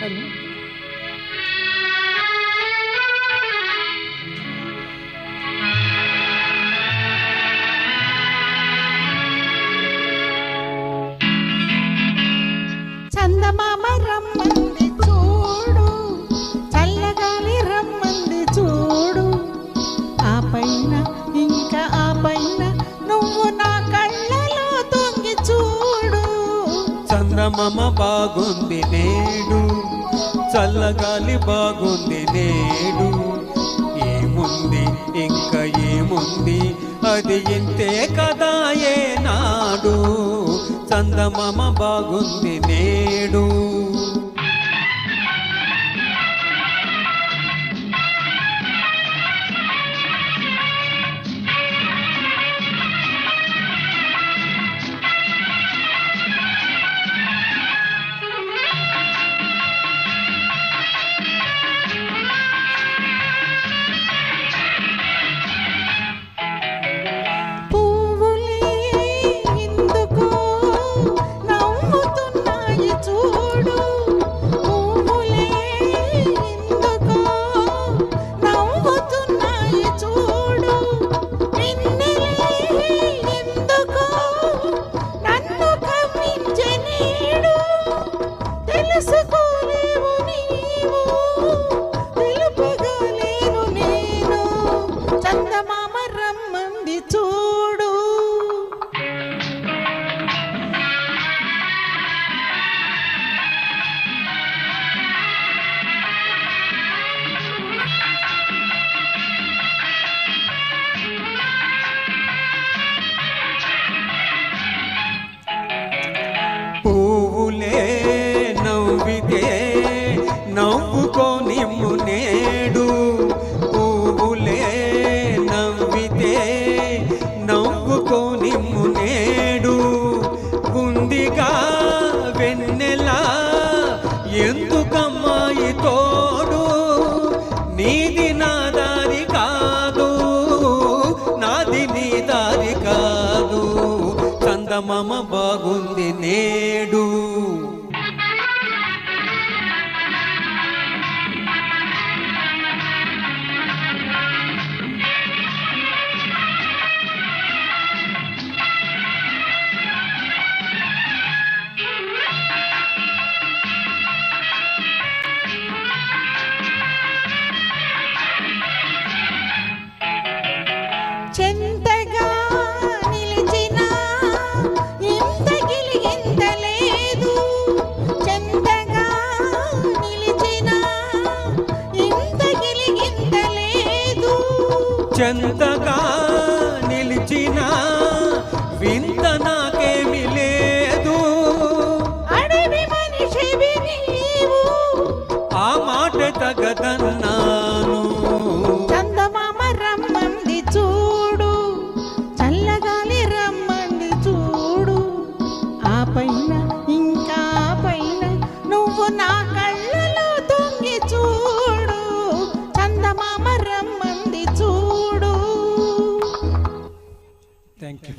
Hello చందమామ రమ్మంది చూడు, చల్లగాలి రమ్మంది చూడు, ఆ పైన ఇంకా ఆ పైన నువ్వు నా కళ్ళలో తొంగి చూడు. చందమామ బాగుంది నేడు, చల్లగాలి బాగుంది నేడు, ఏముంది ఇంకా ఏముంది అది ఇంతే కదా ఏనాడు. చందమామ బాగుంది నేడు. చందమామ రమ్మంది చూడు. పువ్వులే నవ్వితే నవ్వుకో నిమ్ము నేడు, పువ్వులే నవ్వితే నవ్వుకో నిమ్ము నేడు, ఉందిగా వెన్నెలా ఎందుకమ్మాయి తోడు, నీది నా దారి కాదు నాది నీ దారి కాదు. చందమామ బాగుంది నేడు. చెంతగా నిలిచిన ఇంత గిలిగింత లేదు, చెంతగా నిలిచిన ఇంత గిలిగింత లేదు, చెంతగా నిలిచిన వింత నాకేమి లేదు, అడవి మనిషివి నీవు ఆ మాట తగదన్నాను. చందమామ రమ్మంది చూడు, చల్లగాలి రమ్మంది చూడు, ఆ పైన ఇంకా పైన నువ్వు నా కళ్ళలో తొంగి చూడు. చందమామ రమ్మంది చూడు. Thank you.